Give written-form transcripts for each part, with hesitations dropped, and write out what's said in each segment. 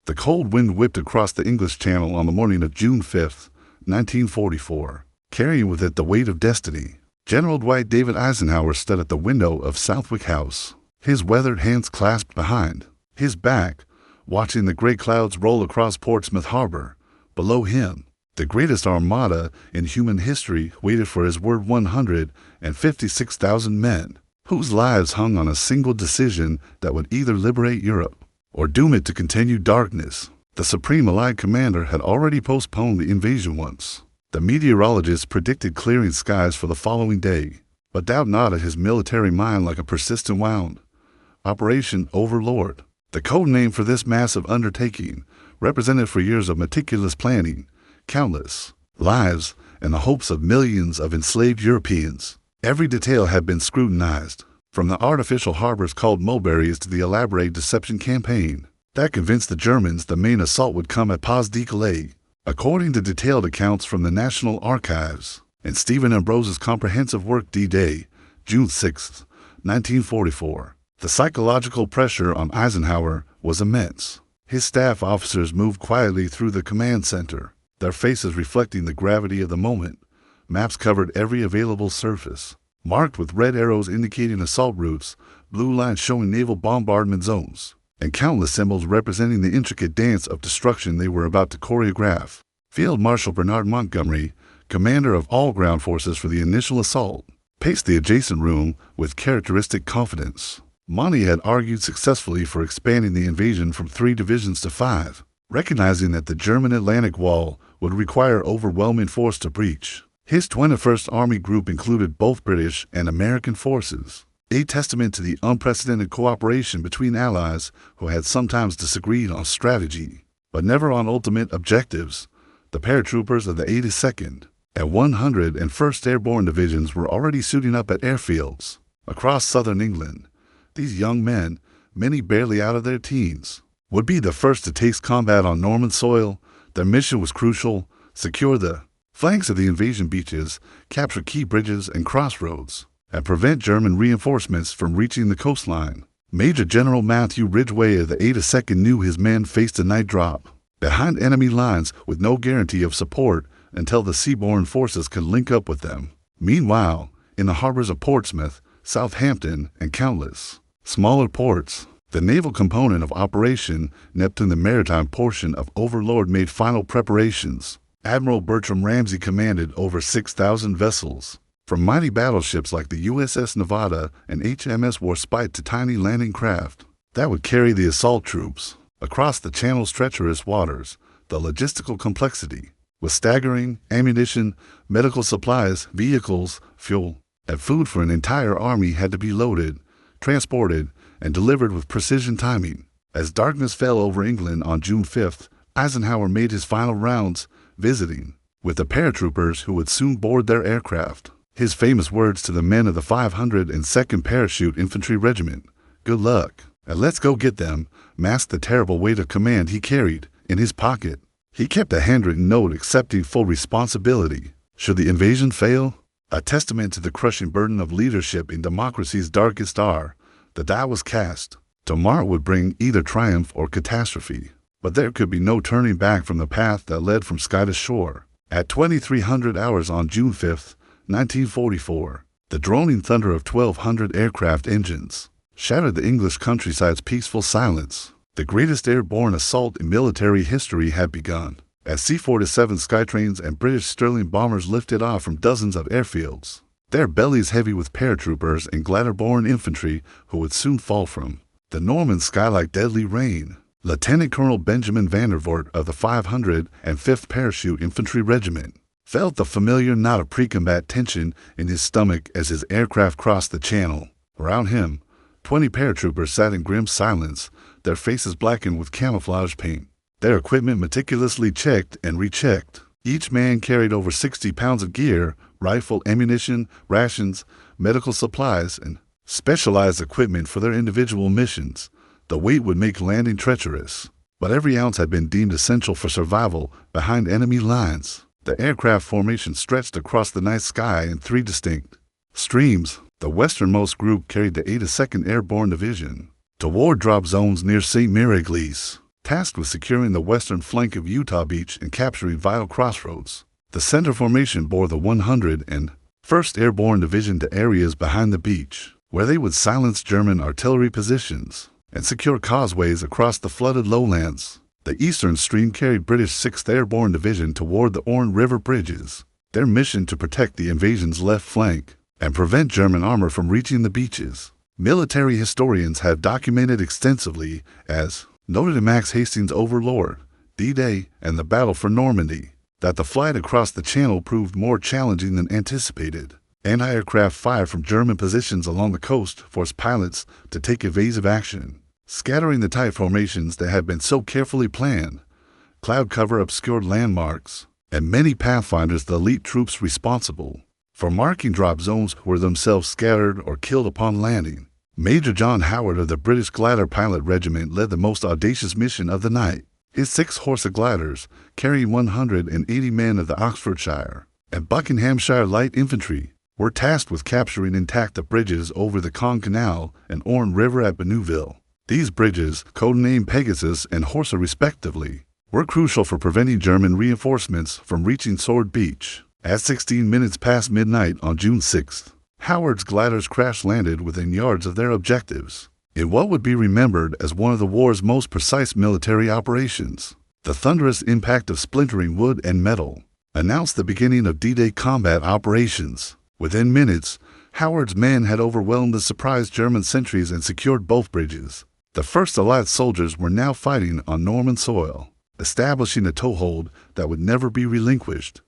The cold wind whipped across the English Channel on the morning of June 5, 1944, carrying with it the weight of destiny. General Dwight David Eisenhower stood at the window of Southwick House, his weathered hands clasped behind his back, watching the gray clouds roll across Portsmouth Harbor. Below him, the greatest armada in human history waited for his word: 156,000 men, whose lives hung on a single decision that would either liberate Europe or doom it to continued darkness. The Supreme Allied commander had already postponed the invasion once. The meteorologists predicted clearing skies for the following day, but doubt knotted his military mind like a persistent wound. Operation Overlord, the code name for this massive undertaking, represented for years of meticulous planning, countless lives, and the hopes of millions of enslaved Europeans. Every detail had been scrutinized, from the artificial harbors called mulberries to the elaborate deception campaign that convinced the Germans the main assault would come at Pas de Calais. According to detailed accounts from the National Archives and Stephen Ambrose's comprehensive work D-Day, June 6, 1944, the psychological pressure on Eisenhower was immense. His staff officers moved quietly through the command center, their faces reflecting the gravity of the moment. Maps covered every available surface, marked with red arrows indicating assault routes, blue lines showing naval bombardment zones, and countless symbols representing the intricate dance of destruction they were about to choreograph. Field Marshal Bernard Montgomery, commander of all ground forces for the initial assault, paced the adjacent room with characteristic confidence. Monty had argued successfully for expanding the invasion from 3 divisions to 5, recognizing that the German Atlantic Wall would require overwhelming force to breach. His 21st Army Group included both British and American forces, a testament to the unprecedented cooperation between allies who had sometimes disagreed on strategy, but never on ultimate objectives. The paratroopers of the 82nd and 101st Airborne Divisions were already suiting up at airfields across southern England. These young men, many barely out of their teens, would be the first to taste combat on Norman soil. Their mission was crucial: secure the flanks of the invasion beaches, capture key bridges and crossroads, and prevent German reinforcements from reaching the coastline. Major General Matthew Ridgway of the 82nd knew his men faced a night drop behind enemy lines with no guarantee of support until the seaborne forces could link up with them. Meanwhile, in the harbors of Portsmouth, Southampton, and countless smaller ports, the naval component of Operation Neptune, the maritime portion of Overlord, made final preparations. Admiral Bertram Ramsay commanded over 6,000 vessels, from mighty battleships like the USS Nevada and HMS Warspite to tiny landing craft that would carry the assault troops across the Channel's treacherous waters. The logistical complexity was staggering: ammunition, medical supplies, vehicles, fuel, and food for an entire army had to be loaded, transported, and delivered with precision timing. As darkness fell over England on June 5th, Eisenhower made his final rounds, visiting with the paratroopers who would soon board their aircraft. His famous words to the men of the 502nd Parachute Infantry Regiment, "Good luck, and let's go get them," masked the terrible weight of command he carried in his pocket. He kept a handwritten note accepting full responsibility should the invasion fail, a testament to the crushing burden of leadership in democracy's darkest hour. The die was cast. Tomorrow would bring either triumph or catastrophe, but there could be no turning back from the path that led from sky to shore. At 2300 hours on June 5th, 1944, the droning thunder of 1,200 aircraft engines shattered the English countryside's peaceful silence. The greatest airborne assault in military history had begun, as C-47 Skytrains and British Sterling bombers lifted off from dozens of airfields, their bellies heavy with paratroopers and glider-borne infantry who would soon fall from the Norman sky like deadly rain. Lieutenant Colonel Benjamin Vandervoort of the 505th Parachute Infantry Regiment felt the familiar knot of pre-combat tension in his stomach as his aircraft crossed the Channel. Around him, 20 paratroopers sat in grim silence, their faces blackened with camouflage paint, their equipment meticulously checked and rechecked. Each man carried over 60 pounds of gear: rifle, ammunition, rations, medical supplies, and specialized equipment for their individual missions. The weight would make landing treacherous, but every ounce had been deemed essential for survival behind enemy lines. The aircraft formation stretched across the night sky in 3 distinct streams. The westernmost group carried the 82nd Airborne Division toward drop zones near St. Mary-Église. tasked with securing the western flank of Utah Beach and capturing vital crossroads. The center formation bore the 101st Airborne Division to areas behind the beach, where they would silence German artillery positions and secure causeways across the flooded lowlands. The eastern stream carried British 6th Airborne Division toward the Orne River bridges, their mission to protect the invasion's left flank and prevent German armor from reaching the beaches. Military historians have documented extensively, as noted in Max Hastings' Overlord, D-Day, and the Battle for Normandy, that the flight across the Channel proved more challenging than anticipated. Anti-aircraft fire from German positions along the coast forced pilots to take evasive action, scattering the tight formations that had been so carefully planned. Cloud cover obscured landmarks, and many pathfinders, the elite troops responsible for marking drop zones, were themselves scattered or killed upon landing. Major John Howard of the British Glider Pilot Regiment led the most audacious mission of the night. His 6-horse gliders, carrying 180 men of the Oxfordshire and Buckinghamshire Light Infantry, were tasked with capturing intact the bridges over the Caen Canal and Orne River at Benouville. These bridges, codenamed Pegasus and Horsa respectively, were crucial for preventing German reinforcements from reaching Sword Beach. At 16 minutes past midnight on June 6th, Howard's gliders crash-landed within yards of their objectives, in what would be remembered as one of the war's most precise military operations. The thunderous impact of splintering wood and metal announced the beginning of D-Day combat operations. Within minutes, Howard's men had overwhelmed the surprised German sentries and secured both bridges. The first Allied soldiers were now fighting on Norman soil, establishing a toehold that would never be relinquished.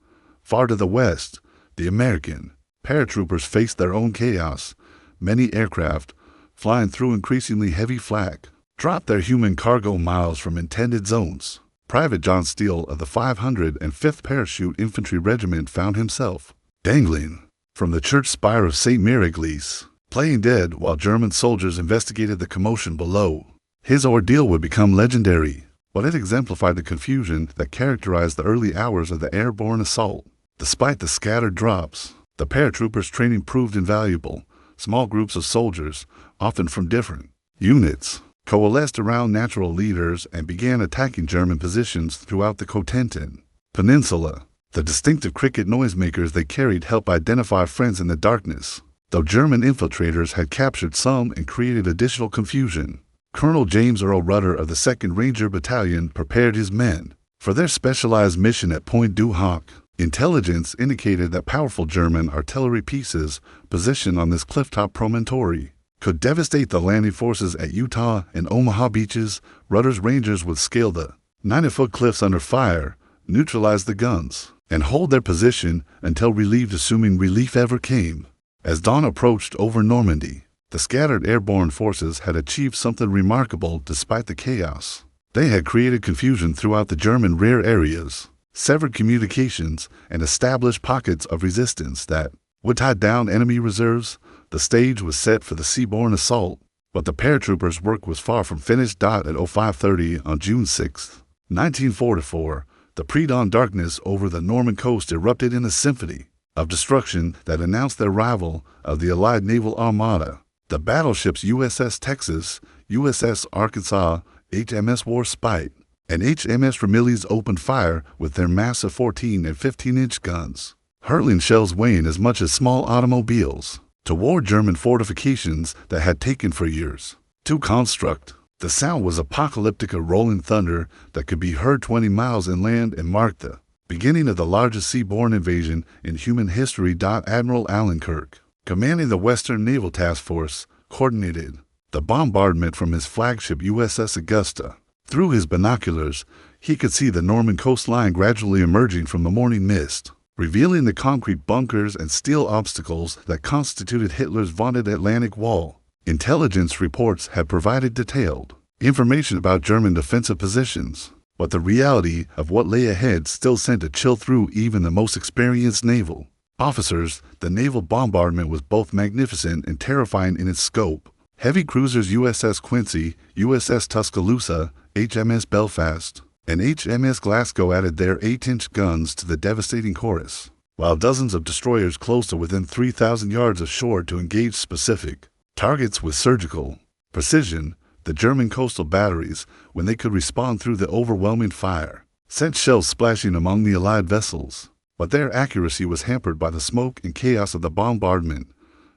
Far to the west, the American paratroopers faced their own chaos. Many aircraft, flying through increasingly heavy flak, dropped their human cargo miles from intended zones. Private John Steele of the 505th Parachute Infantry Regiment found himself dangling from the church spire of St. Mary-Église, playing dead while German soldiers investigated the commotion below. His ordeal would become legendary, but it exemplified the confusion that characterized the early hours of the airborne assault. Despite the scattered drops, the paratroopers' training proved invaluable. Small groups of soldiers, often from different units, coalesced around natural leaders and began attacking German positions throughout the Cotentin Peninsula. The distinctive cricket noisemakers they carried helped identify friends in the darkness, though German infiltrators had captured some and created additional confusion. Colonel James Earl Rudder of the 2nd Ranger Battalion prepared his men for their specialized mission at Point du Hoc. Intelligence indicated that powerful German artillery pieces positioned on this clifftop promontory could devastate the landing forces at Utah and Omaha beaches. Rudder's Rangers would scale the 90-foot cliffs under fire, neutralize the guns, and hold their position until relieved, assuming relief ever came. As dawn approached over Normandy, the scattered airborne forces had achieved something remarkable despite the chaos. They had created confusion throughout the German rear areas, severed communications, and established pockets of resistance that would tie down enemy reserves. The stage was set for the seaborne assault, but the paratroopers' work was far from finished. At 05:30 on June 6, 1944, the pre-dawn darkness over the Norman coast erupted in a symphony of destruction that announced the arrival of the Allied naval armada. The battleships USS Texas, USS Arkansas, HMS Warspite, and HMS Ramillies opened fire with their massive 14 and 15-inch guns, hurling shells weighing as much as small automobiles toward German fortifications that had taken for years to construct. The sound was apocalyptic, a rolling thunder that could be heard 20 miles inland and marked the beginning of the largest seaborne invasion in human history. Admiral Alan Kirk, commanding the Western Naval Task Force, coordinated the bombardment from his flagship USS Augusta. Through his binoculars, he could see the Norman coastline gradually emerging from the morning mist, revealing the concrete bunkers and steel obstacles that constituted Hitler's vaunted Atlantic Wall. Intelligence reports had provided detailed information about German defensive positions, but the reality of what lay ahead still sent a chill through even the most experienced naval officers. The naval bombardment was both magnificent and terrifying in its scope. Heavy cruisers USS Quincy, USS Tuscaloosa, HMS Belfast, and HMS Glasgow added their 8-inch guns to the devastating chorus, while dozens of destroyers closed to within 3,000 yards of shore to engage specific targets with surgical precision. The German coastal batteries, when they could respond through the overwhelming fire, sent shells splashing among the Allied vessels, but their accuracy was hampered by the smoke and chaos of the bombardment.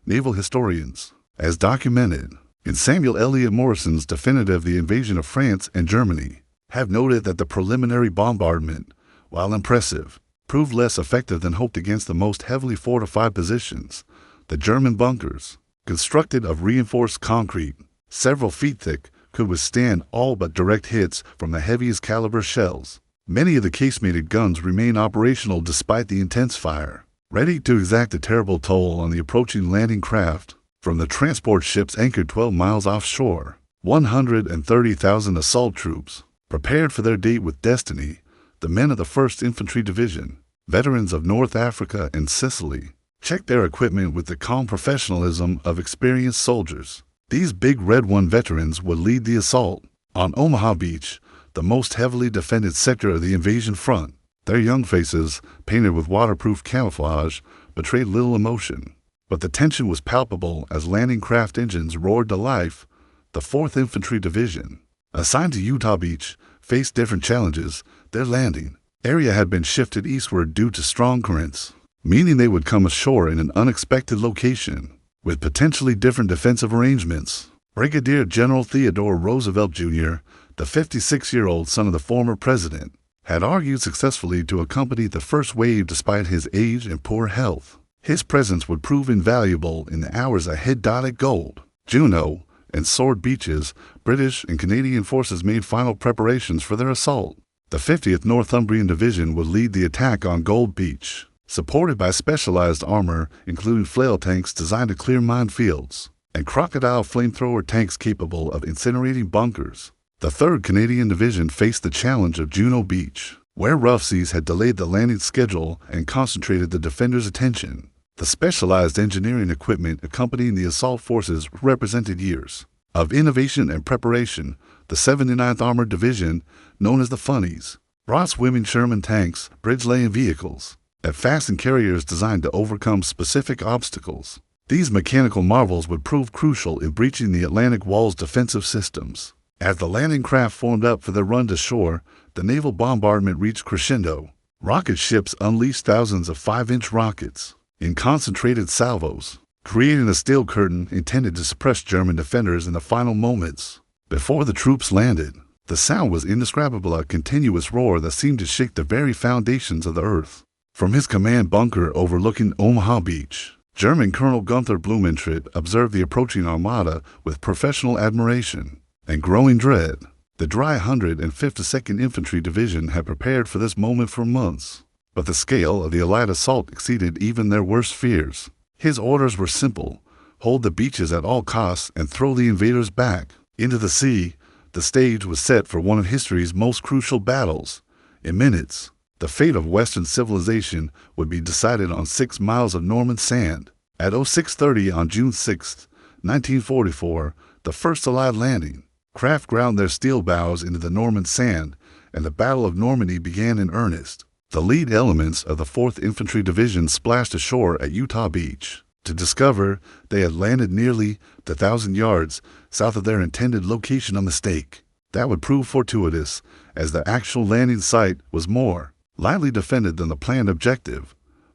Naval historians, as documented in Samuel Eliot Morrison's definitive The Invasion of France and Germany, have noted that the preliminary bombardment, while impressive, proved less effective than hoped against the most heavily fortified positions. The German bunkers, constructed of reinforced concrete, several feet thick, could withstand all but direct hits from the heaviest caliber shells. Many of the casemated guns remain operational despite the intense fire, ready to exact a terrible toll on the approaching landing craft. From the transport ships anchored 12 miles offshore, 130,000 assault troops, prepared for their date with destiny, the men of the 1st Infantry Division, veterans of North Africa and Sicily, checked their equipment with the calm professionalism of experienced soldiers. These Big Red One veterans would lead the assault on Omaha Beach, the most heavily defended sector of the invasion front. Their young faces, painted with waterproof camouflage, betrayed little emotion, but the tension was palpable as landing craft engines roared to life. The 4th Infantry Division, assigned to Utah Beach, faced different challenges. Their landing area had been shifted eastward due to strong currents, meaning they would come ashore in an unexpected location, with potentially different defensive arrangements. Brigadier General Theodore Roosevelt Jr., the 56-year-old son of the former president, had argued successfully to accompany the first wave despite his age and poor health. His presence would prove invaluable in the hours ahead. At Gold, Juno, and Sword Beaches, British and Canadian forces made final preparations for their assault. The 50th Northumbrian Division would lead the attack on Gold Beach, supported by specialized armor including flail tanks designed to clear minefields, and crocodile flamethrower tanks capable of incinerating bunkers. The 3rd Canadian Division faced the challenge of Juno Beach, where rough seas had delayed the landing schedule and concentrated the defenders' attention. The specialized engineering equipment accompanying the assault forces represented years of innovation and preparation. The 79th Armored Division, known as the Funnies, brought swimming Sherman tanks, bridge-laying vehicles, and fastened carriers designed to overcome specific obstacles. These mechanical marvels would prove crucial in breaching the Atlantic Wall's defensive systems. As the landing craft formed up for their run to shore, the naval bombardment reached crescendo. Rocket ships unleashed thousands of 5-inch rockets in concentrated salvos, creating a steel curtain intended to suppress German defenders in the final moments. Before the troops landed, the sound was indescribable, a continuous roar that seemed to shake the very foundations of the earth. From his command bunker overlooking Omaha Beach, German Colonel Gunther Blumentritt observed the approaching armada with professional admiration and growing dread. The dry 152nd Infantry Division had prepared for this moment for months, but the scale of the Allied assault exceeded even their worst fears. His orders were simple: hold the beaches at all costs and throw the invaders back into the sea. The stage was set for one of history's most crucial battles. In minutes, the fate of Western civilization would be decided on 6 miles of Norman sand. At 06:30 on June 6, 1944, the first Allied landing craft ground their steel bows into the Norman sand, and the Battle of Normandy began in earnest. The lead elements of the 4th Infantry Division splashed ashore at Utah Beach to discover they had landed nearly 1,000 yards south of their intended location, a mistake that would prove fortuitous, as the actual landing site was more lightly defended than the planned objective.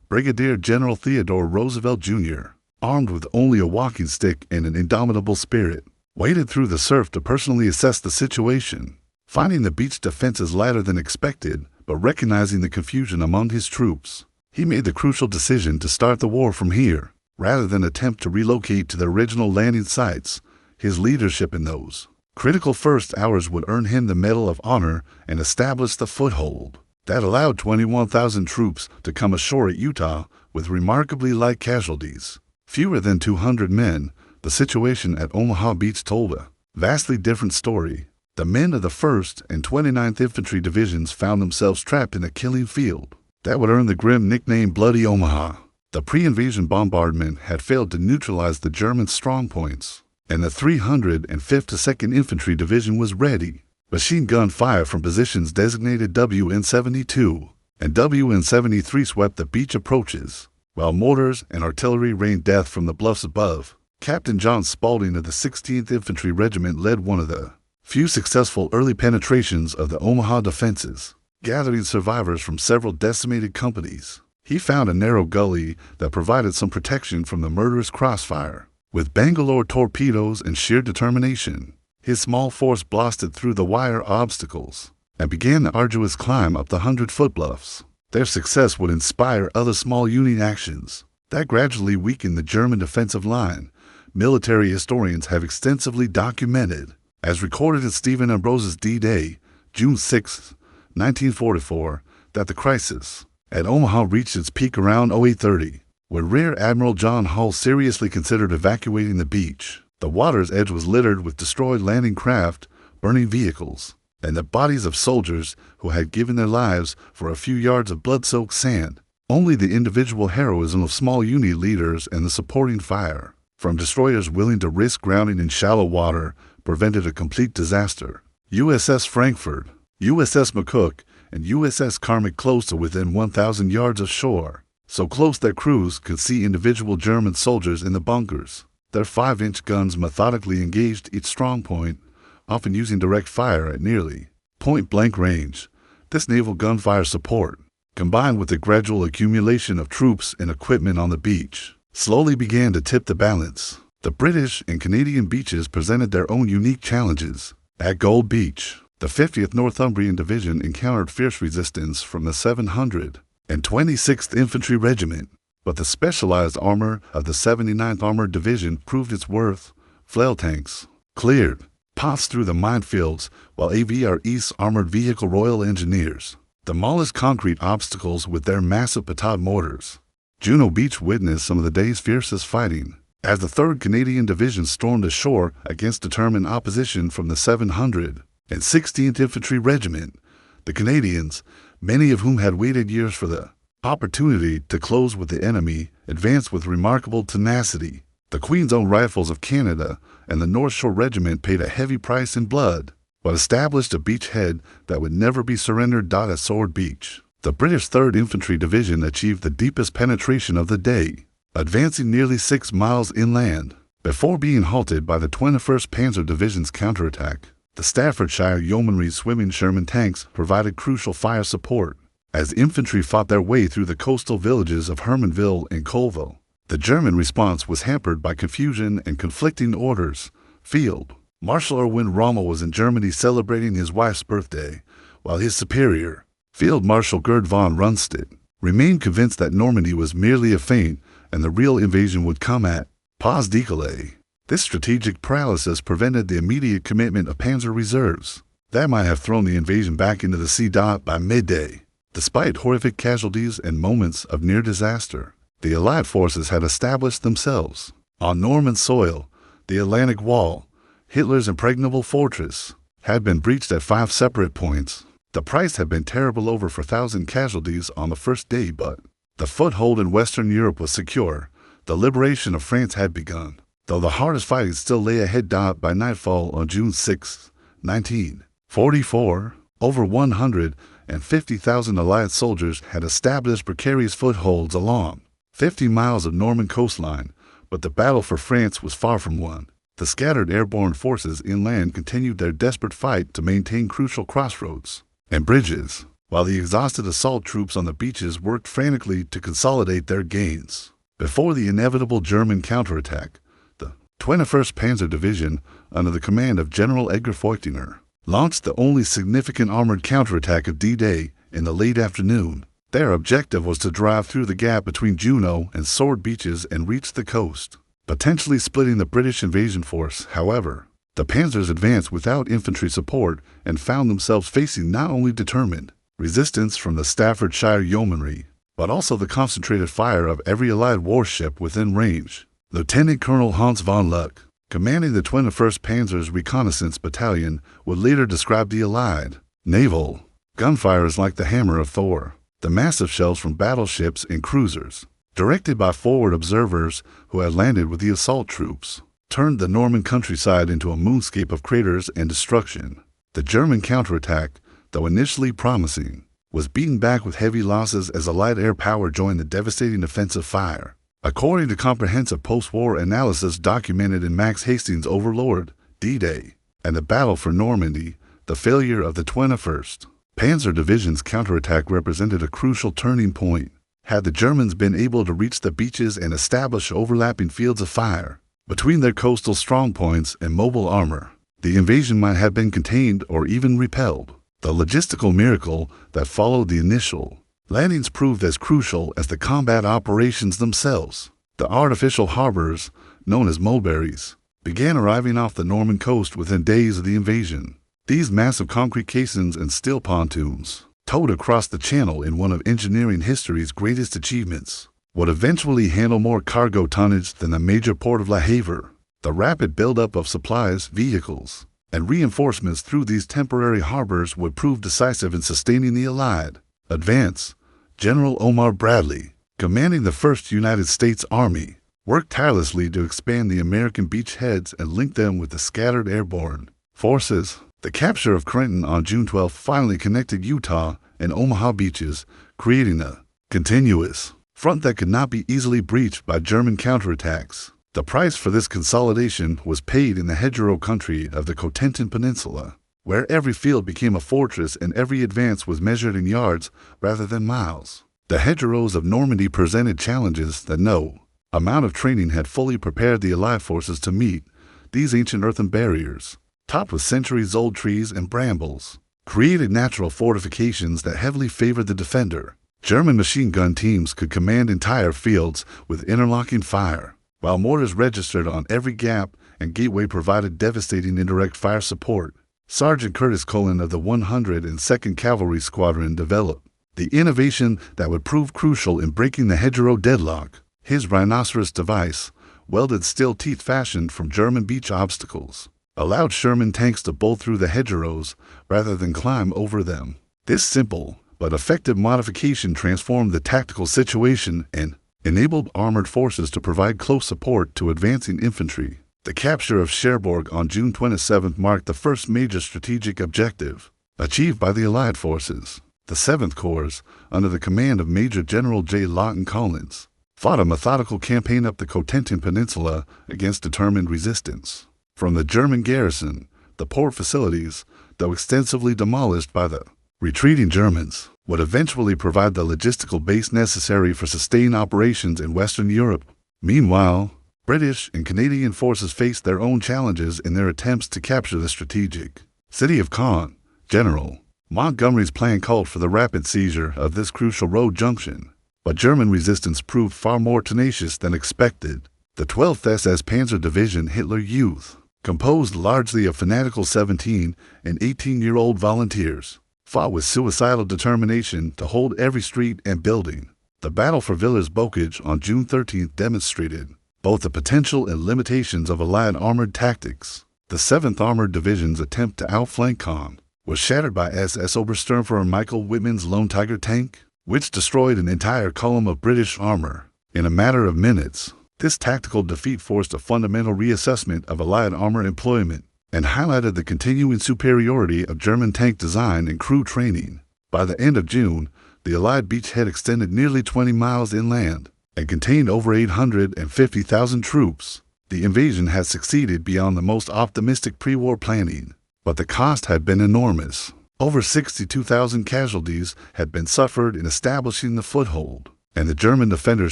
Brigadier General Theodore Roosevelt Jr., armed with only a walking stick and an indomitable spirit, waded through the surf to personally assess the situation. Finding the beach defenses lighter than expected, but recognizing the confusion among his troops, he made the crucial decision to start the war from here, rather than attempt to relocate to the original landing sites. His leadership in those critical first hours would earn him the Medal of Honor and establish the foothold that allowed 21,000 troops to come ashore at Utah with remarkably light casualties. Fewer than 200 men. The situation at Omaha Beach told a vastly different story. The men of the 1st and 29th Infantry Divisions found themselves trapped in a killing field that would earn the grim nickname Bloody Omaha. The pre-invasion bombardment had failed to neutralize the German strongpoints, and the 352nd Infantry Division was ready. Machine gun fire from positions designated WN-72 and WN-73 swept the beach approaches, while mortars and artillery rained death from the bluffs above. Captain John Spaulding of the 16th Infantry Regiment led one of the few successful early penetrations of the Omaha defenses, gathering survivors from several decimated companies. He found a narrow gully that provided some protection from the murderous crossfire. With Bangalore torpedoes and sheer determination, his small force blasted through the wire obstacles and began the arduous climb up the 100-foot bluffs. Their success would inspire other small Union actions that gradually weakened the German defensive line. Military historians have extensively documented, as recorded in Stephen Ambrose's D-Day, June 6, 1944, that the crisis at Omaha reached its peak around 0830, when Rear Admiral John Hull seriously considered evacuating the beach. The water's edge was littered with destroyed landing craft, burning vehicles, and the bodies of soldiers who had given their lives for a few yards of blood-soaked sand. Only the individual heroism of small Union leaders and the supporting fire from destroyers willing to risk grounding in shallow water prevented a complete disaster. USS Frankfurt, USS McCook, and USS Carmack close to within 1,000 yards of shore, so close that crews could see individual German soldiers in the bunkers. Their 5-inch guns methodically engaged each strong point, often using direct fire at nearly point-blank range. This naval gunfire support, combined with the gradual accumulation of troops and equipment on the beach, slowly began to tip the balance. The British and Canadian beaches presented their own unique challenges. At Gold Beach, the 50th Northumbrian Division encountered fierce resistance from the 726th Infantry Regiment, but the specialized armor of the 79th Armored Division proved its worth. Flail tanks cleared paths through the minefields, while AVR East's Armored Vehicle Royal Engineers demolished concrete obstacles with their massive petard mortars. Juno Beach witnessed some of the day's fiercest fighting, as the 3rd Canadian Division stormed ashore against determined opposition from the 716th Infantry Regiment. The Canadians, many of whom had waited years for the opportunity to close with the enemy, advanced with remarkable tenacity. The Queen's Own Rifles of Canada and the North Shore Regiment paid a heavy price in blood, but established a beachhead that would never be surrendered. At Sword Beach, the British 3rd Infantry Division achieved the deepest penetration of the day, advancing nearly 6 miles inland, before being halted by the 21st Panzer Division's counterattack. The Staffordshire Yeomanry swimming Sherman tanks provided crucial fire support, as infantry fought their way through the coastal villages of Hermanville and Colville. The German response was hampered by confusion and conflicting orders. Field Marshal Erwin Rommel was in Germany celebrating his wife's birthday, while his superior, Field Marshal Gerd von Rundstedt, remained convinced that Normandy was merely a feint and the real invasion would come at Pas de Calais. This strategic paralysis prevented the immediate commitment of panzer reserves that might have thrown the invasion back into the sea. By midday, despite horrific casualties and moments of near disaster, the Allied forces had established themselves on Norman soil. The Atlantic Wall, Hitler's impregnable fortress, had been breached at 5 separate points. The price had been terrible, over 4,000 casualties on the first day, but the foothold in Western Europe was secure. The liberation of France had begun, though the hardest fighting still lay ahead. By nightfall on June 6, 1944, over 150,000 Allied soldiers had established precarious footholds along 50 miles of Norman coastline, but the battle for France was far from won. The scattered airborne forces inland continued their desperate fight to maintain crucial crossroads and bridges, while the exhausted assault troops on the beaches worked frantically to consolidate their gains. Before the inevitable German counterattack, the 21st Panzer Division, under the command of General Edgar Feuchtinger, launched the only significant armored counterattack of D-Day in the late afternoon. Their objective was to drive through the gap between Juno and Sword Beaches and reach the coast, potentially splitting the British invasion force. However, the panzers advanced without infantry support and found themselves facing not only determined resistance from the Staffordshire Yeomanry, but also the concentrated fire of every Allied warship within range. Lieutenant Colonel Hans von Luck, commanding the 21st Panzer's Reconnaissance Battalion, would later describe the Allied naval gunfire as like the hammer of Thor. The massive shells from battleships and cruisers, directed by forward observers who had landed with the assault troops, turned the Norman countryside into a moonscape of craters and destruction. The German counterattack, though initially promising, was beaten back with heavy losses as Allied air power joined the devastating offensive fire. According to comprehensive post-war analysis documented in Max Hastings' Overlord, D-Day, and the Battle for Normandy, the failure of the 21st Panzer Division's counterattack represented a crucial turning point. Had the Germans been able to reach the beaches and establish overlapping fields of fire between their coastal strongpoints and mobile armor, the invasion might have been contained or even repelled. The logistical miracle that followed the initial landings proved as crucial as the combat operations themselves. The artificial harbors, known as mulberries, began arriving off the Norman coast within days of the invasion. These massive concrete caissons and steel pontoons, towed across the channel in one of engineering history's greatest achievements, would eventually handle more cargo tonnage than the major port of Le Havre. The rapid buildup of supplies, vehicles, and reinforcements through these temporary harbors would prove decisive in sustaining the Allied advance. General Omar Bradley, commanding the 1st United States Army, worked tirelessly to expand the American beachheads and link them with the scattered airborne forces. The capture of Trenton on June 12 finally connected Utah and Omaha beaches, creating a continuous front that could not be easily breached by German counterattacks. The price for this consolidation was paid in the hedgerow country of the Cotentin Peninsula, where every field became a fortress and every advance was measured in yards rather than miles. The hedgerows of Normandy presented challenges that no amount of training had fully prepared the Allied forces to meet. These ancient earthen barriers, topped with centuries-old trees and brambles, created natural fortifications that heavily favored the defender. German machine gun teams could command entire fields with interlocking fire, while mortars registered on every gap and gateway provided devastating indirect fire support. Sergeant Curtis Cullen of the 102nd Cavalry Squadron developed the innovation that would prove crucial in breaking the hedgerow deadlock. His rhinoceros device, welded steel teeth fashioned from German beach obstacles, allowed Sherman tanks to bolt through the hedgerows rather than climb over them. This simple but effective modification transformed the tactical situation and enabled armored forces to provide close support to advancing infantry. The capture of Cherbourg on June 27 marked the first major strategic objective achieved by the Allied forces. The 7th Corps, under the command of Major General J. Lawton Collins, fought a methodical campaign up the Cotentin Peninsula against determined resistance. From the German garrison, the port facilities, though extensively demolished by the retreating Germans, would eventually provide the logistical base necessary for sustained operations in Western Europe. Meanwhile, British and Canadian forces faced their own challenges in their attempts to capture the strategic city of Caen. General Montgomery's plan called for the rapid seizure of this crucial road junction, but German resistance proved far more tenacious than expected. The 12th SS Panzer Division Hitler Youth, composed largely of fanatical 17- and 18-year-old volunteers, fought with suicidal determination to hold every street and building. The battle for Villers-Bocage on June 13 demonstrated both the potential and limitations of Allied armored tactics. The 7th Armored Division's attempt to outflank Caen was shattered by SS Obersturmführer Michael Whitman's Lone Tiger tank, which destroyed an entire column of British armor in a matter of minutes. This tactical defeat forced a fundamental reassessment of Allied armor employment and highlighted the continuing superiority of German tank design and crew training. By the end of June, the Allied beachhead extended nearly 20 miles inland and contained over 850,000 troops. The invasion had succeeded beyond the most optimistic pre-war planning, but the cost had been enormous. Over 62,000 casualties had been suffered in establishing the foothold, and the German defenders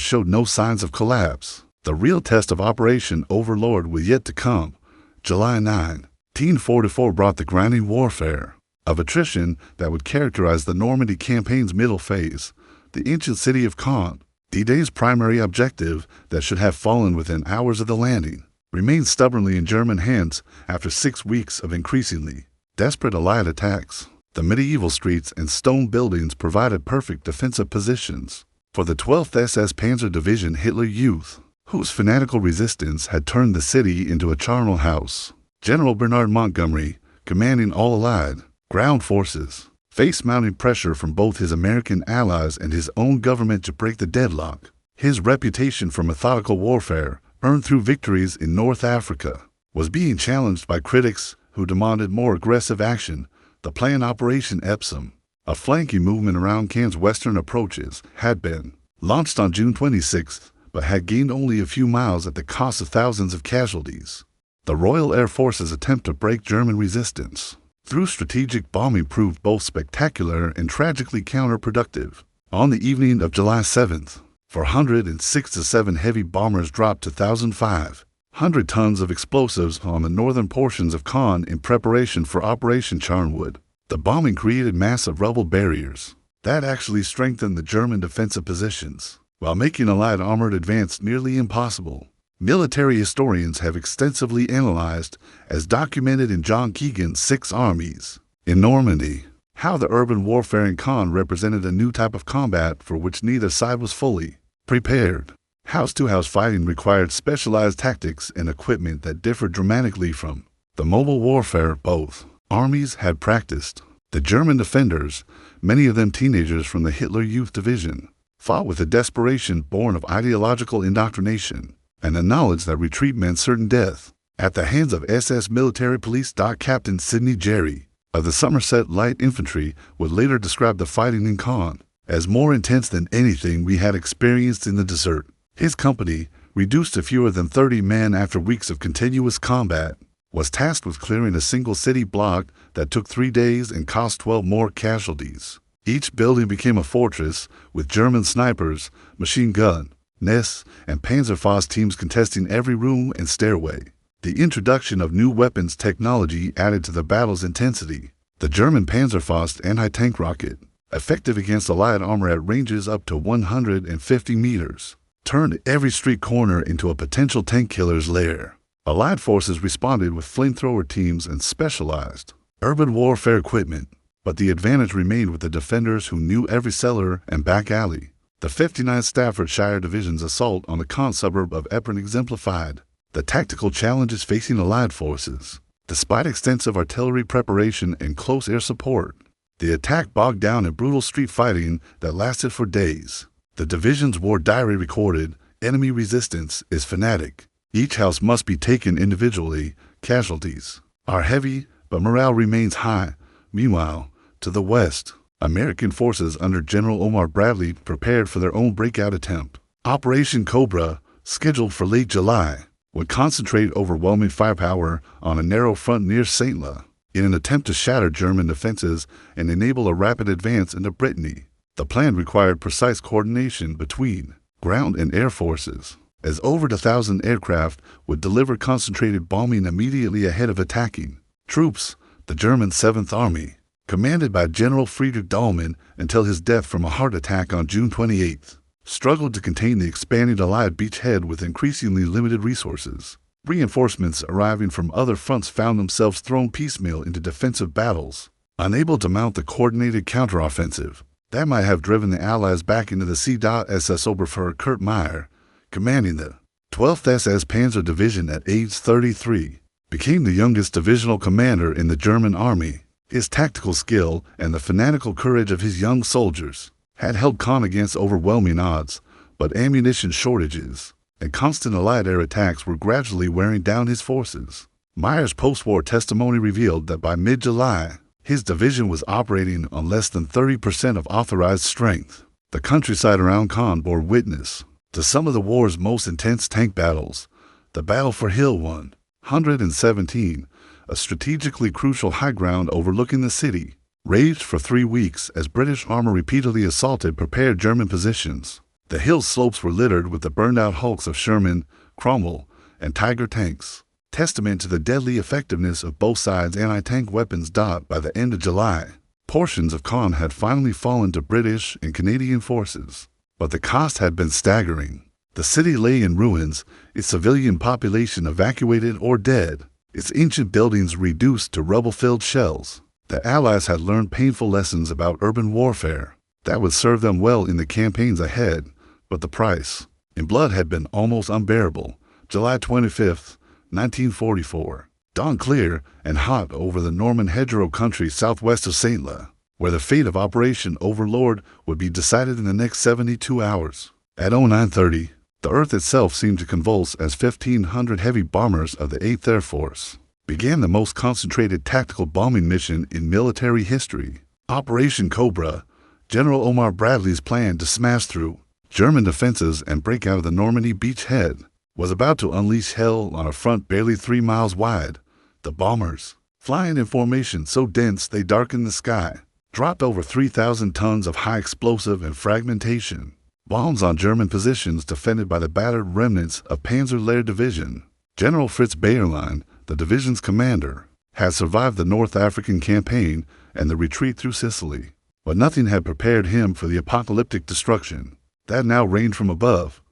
showed no signs of collapse. The real test of Operation Overlord was yet to come. July 9, 1944 brought the grinding warfare of attrition that would characterize the Normandy campaign's middle phase. The ancient city of Caen, D-Day's primary objective that should have fallen within hours of the landing, remained stubbornly in German hands after 6 weeks of increasingly desperate Allied attacks. The medieval streets and stone buildings provided perfect defensive positions for the 12th SS Panzer Division Hitler Youth, whose fanatical resistance had turned the city into a charnel house. General Bernard Montgomery, commanding all Allied ground forces, faced mounting pressure from both his American allies and his own government to break the deadlock. His reputation for methodical warfare, earned through victories in North Africa, was being challenged by critics who demanded more aggressive action. The planned Operation Epsom, a flanking movement around Caen's western approaches, had been launched on June 26, but had gained only a few miles at the cost of thousands of casualties. The Royal Air Force's attempt to break German resistance through strategic bombing proved both spectacular and tragically counterproductive. On the evening of July 7th, 406 heavy bombers dropped to 1,500 tons of explosives on the northern portions of Caen in preparation for Operation Charnwood. The bombing created massive rubble barriers that actually strengthened the German defensive positions, while making Allied armored advance nearly impossible. Military historians have extensively analyzed, as documented in John Keegan's Six Armies in Normandy, how the urban warfare in Caen represented a new type of combat for which neither side was fully prepared. House-to-house fighting required specialized tactics and equipment that differed dramatically from the mobile warfare both armies had practiced. The German defenders, many of them teenagers from the Hitler Youth Division, fought with a desperation born of ideological indoctrination and the knowledge that retreat meant certain death at the hands of SS military police. Captain Sidney Jerry of the Somerset Light Infantry would later describe the fighting in Caen as more intense than anything we had experienced in the desert. His company, reduced to fewer than 30 men after weeks of continuous combat, was tasked with clearing a single city block that took 3 days and cost 12 more casualties. Each building became a fortress, with German snipers, machine gun, Ness, and Panzerfaust teams contesting every room and stairway. The introduction of new weapons technology added to the battle's intensity. The German Panzerfaust anti-tank rocket, effective against Allied armor at ranges up to 150 meters, turned every street corner into a potential tank killer's lair. Allied forces responded with flamethrower teams and specialized urban warfare equipment, but the advantage remained with the defenders who knew every cellar and back alley. The 59th Staffordshire Division's assault on the Caen suburb of Ypres exemplified the tactical challenges facing Allied forces. Despite extensive artillery preparation and close air support, the attack bogged down in brutal street fighting that lasted for days. The division's war diary recorded, "Enemy resistance is fanatic. Each house must be taken individually. Casualties are heavy, but morale remains high." Meanwhile, to the west, American forces under General Omar Bradley prepared for their own breakout attempt. Operation Cobra, scheduled for late July, would concentrate overwhelming firepower on a narrow front near Saint-Lô in an attempt to shatter German defenses and enable a rapid advance into Brittany. The plan required precise coordination between ground and air forces, as over 1,000 aircraft would deliver concentrated bombing immediately ahead of attacking troops. The German 7th Army, commanded by General Friedrich Dahlmann until his death from a heart attack on June 28, struggled to contain the expanding Allied beachhead with increasingly limited resources. Reinforcements arriving from other fronts found themselves thrown piecemeal into defensive battles, unable to mount the coordinated counteroffensive that might have driven the Allies back into the sea. SS Oberfuhrer Kurt Meyer, commanding the 12th SS Panzer Division at age 33, became the youngest divisional commander in the German army. His tactical skill and the fanatical courage of his young soldiers had held Caen against overwhelming odds, but ammunition shortages and constant Allied air attacks were gradually wearing down his forces. Meyer's post-war testimony revealed that by mid-July, his division was operating on less than 30% of authorized strength. The countryside around Caen bore witness to some of the war's most intense tank battles. The Battle for Hill 117, a strategically crucial high ground overlooking the city, raged for 3 weeks as British armor repeatedly assaulted prepared German positions. The hill slopes were littered with the burned-out hulks of Sherman, Cromwell, and Tiger tanks, testament to the deadly effectiveness of both sides' anti-tank weapons. By the end of July, portions of Caen had finally fallen to British and Canadian forces, but the cost had been staggering. The city lay in ruins, its civilian population evacuated or dead, its ancient buildings reduced to rubble-filled shells. The Allies had learned painful lessons about urban warfare that would serve them well in the campaigns ahead, but the price in blood had been almost unbearable. July 25, 1944, dawned clear and hot over the Norman hedgerow country southwest of Saint-Lô, where the fate of Operation Overlord would be decided in the next 72 hours. At 09:30, the earth itself seemed to convulse as 1,500 heavy bombers of the 8th Air Force began the most concentrated tactical bombing mission in military history. Operation Cobra, General Omar Bradley's plan to smash through German defenses and breakout of the Normandy beachhead was about to unleash hell on a front barely 3 miles wide. The bombers, flying in formation so dense they darkened the sky, dropped over 3,000 tons of high explosive and fragmentation bombs on German positions defended by the battered remnants of Panzer Lehr Division. General Fritz Bayerlein, the division's commander, had survived the North African campaign and the retreat through Sicily, but nothing had prepared him for the apocalyptic destruction that now rained from above.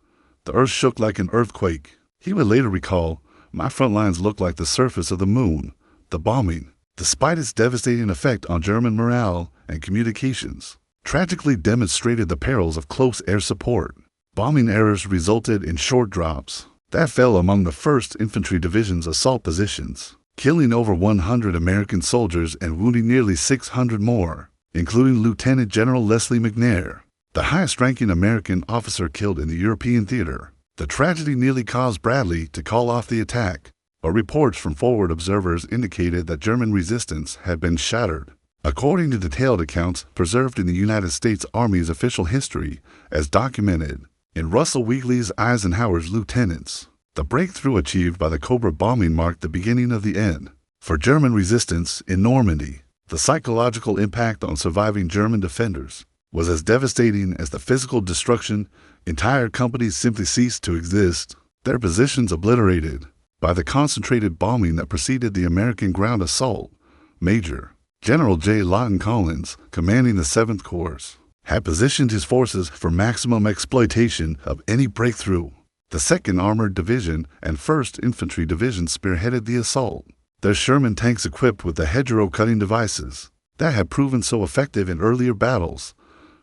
The earth shook like an earthquake. He would later recall, "My front lines looked like the surface of the moon." The bombing, despite its devastating effect on German morale and communications, tragically demonstrated the perils of close air support. Bombing errors resulted in short drops that fell among the 1st Infantry Division's assault positions, killing over 100 American soldiers and wounding nearly 600 more, including Lieutenant General Leslie McNair, the highest-ranking American officer killed in the European theater. The tragedy nearly caused Bradley to call off the attack, but reports from forward observers indicated that German resistance had been shattered. According to detailed accounts preserved in the United States Army's official history, as documented in Russell Weigley's Eisenhower's Lieutenants, the breakthrough achieved by the Cobra bombing marked the beginning of the end for German resistance in Normandy. The psychological impact on surviving German defenders was as devastating as the physical destruction. Entire companies simply ceased to exist, their positions obliterated by the concentrated bombing that preceded the American ground assault. Major General J. Lawton Collins, commanding the 7th Corps, had positioned his forces for maximum exploitation of any breakthrough. The 2nd Armored Division and 1st Infantry Division spearheaded the assault, their Sherman tanks equipped with the hedgerow-cutting devices that had proven so effective in earlier battles.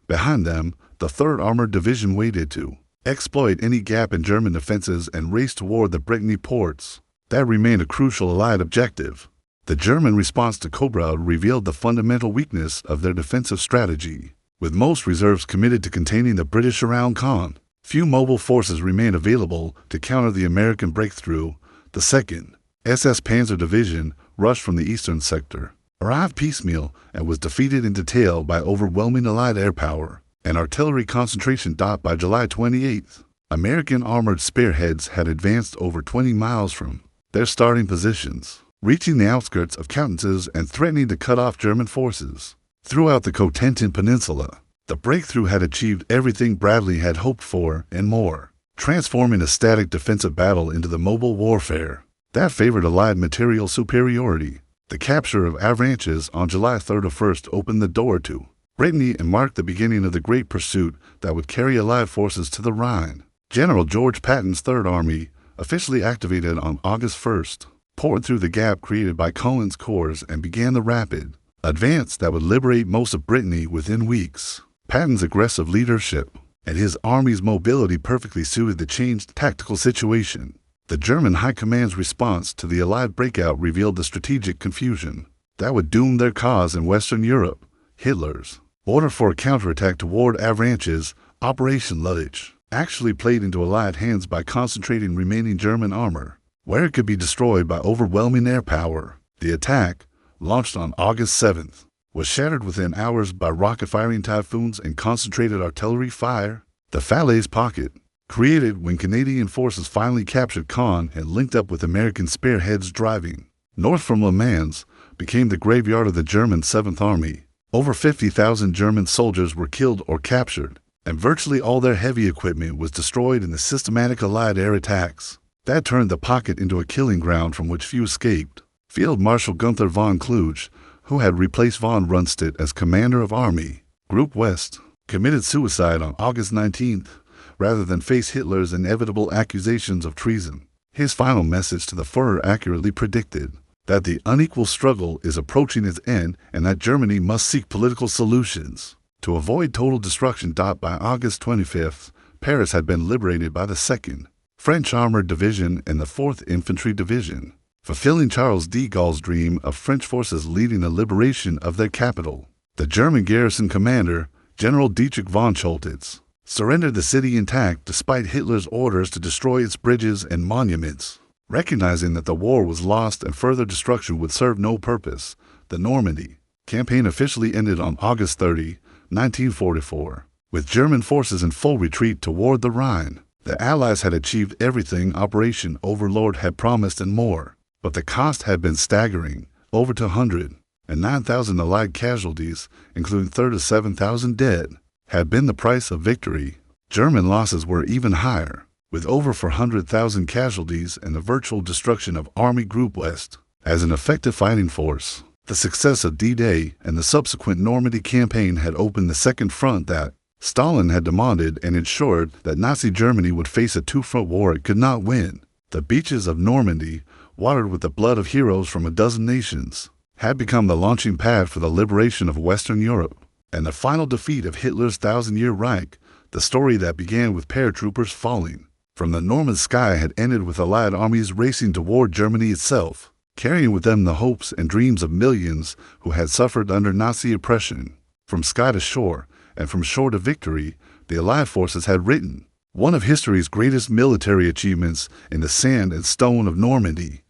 Behind them, the 3rd Armored Division waited to exploit any gap in German defenses and race toward the Brittany ports. That remained a crucial Allied objective. The German response to Cobra revealed the fundamental weakness of their defensive strategy. With most reserves committed to containing the British around Caen, few mobile forces remained available to counter the American breakthrough. The 2nd SS Panzer Division rushed from the eastern sector, arrived piecemeal, and was defeated in detail by overwhelming Allied air power and artillery concentration. By July 28th, American armored spearheads had advanced over 20 miles from their starting positions, reaching the outskirts of Coutances and threatening to cut off German forces. Throughout the Cotentin Peninsula, the breakthrough had achieved everything Bradley had hoped for and more, transforming a static defensive battle into the mobile warfare that favored Allied material superiority. The capture of Avranches on July 31st opened the door to Brittany and marked the beginning of the great pursuit that would carry Allied forces to the Rhine. General George Patton's 3rd Army, officially activated on August 1st, poured through the gap created by Cullen's corps and began the rapid advance that would liberate most of Brittany within weeks. Patton's aggressive leadership and his army's mobility perfectly suited the changed tactical situation. The German High Command's response to the Allied breakout revealed the strategic confusion that would doom their cause in Western Europe. Hitler's order for a counterattack toward Avranches, Operation Luttich, actually played into Allied hands by concentrating remaining German armor where it could be destroyed by overwhelming air power. The attack, launched on August 7th, was shattered within hours by rocket-firing typhoons and concentrated artillery fire. The Falaise Pocket, created when Canadian forces finally captured Caen and linked up with American spearheads driving north from Le Mans, became the graveyard of the German 7th Army. Over 50,000 German soldiers were killed or captured, and virtually all their heavy equipment was destroyed in the systematic Allied air attacks that turned the pocket into a killing ground from which few escaped. Field Marshal Gunther von Kluge, who had replaced von Rundstedt as commander of Army Group West, committed suicide on August 19th rather than face Hitler's inevitable accusations of treason. His final message to the Führer accurately predicted that the unequal struggle is approaching its end and that Germany must seek political solutions to avoid total destruction. By August 25th, Paris had been liberated by the 2nd French Armored Division and the 4th Infantry Division, fulfilling Charles de Gaulle's dream of French forces leading the liberation of their capital. The German garrison commander, General Dietrich von Choltitz, surrendered the city intact despite Hitler's orders to destroy its bridges and monuments. Recognizing that the war was lost and further destruction would serve no purpose, the Normandy campaign officially ended on August 30, 1944. With German forces in full retreat toward the Rhine, the Allies had achieved everything Operation Overlord had promised and more, but the cost had been staggering, over 209,000 Allied casualties, including 37,000 dead, had been the price of victory. German losses were even higher, with over 400,000 casualties and the virtual destruction of Army Group West. As an effective fighting force, the success of D-Day and the subsequent Normandy campaign had opened the second front that Stalin had demanded and ensured that Nazi Germany would face a two-front war it could not win. The beaches of Normandy, watered with the blood of heroes from a dozen nations, had become the launching pad for the liberation of Western Europe and the final defeat of Hitler's thousand-year Reich. The story that began with paratroopers falling from the Norman sky had ended with Allied armies racing toward Germany itself, carrying with them the hopes and dreams of millions who had suffered under Nazi oppression. From sky to shore, and from shore to victory, the Allied forces had written one of history's greatest military achievements in the sand and stone of Normandy.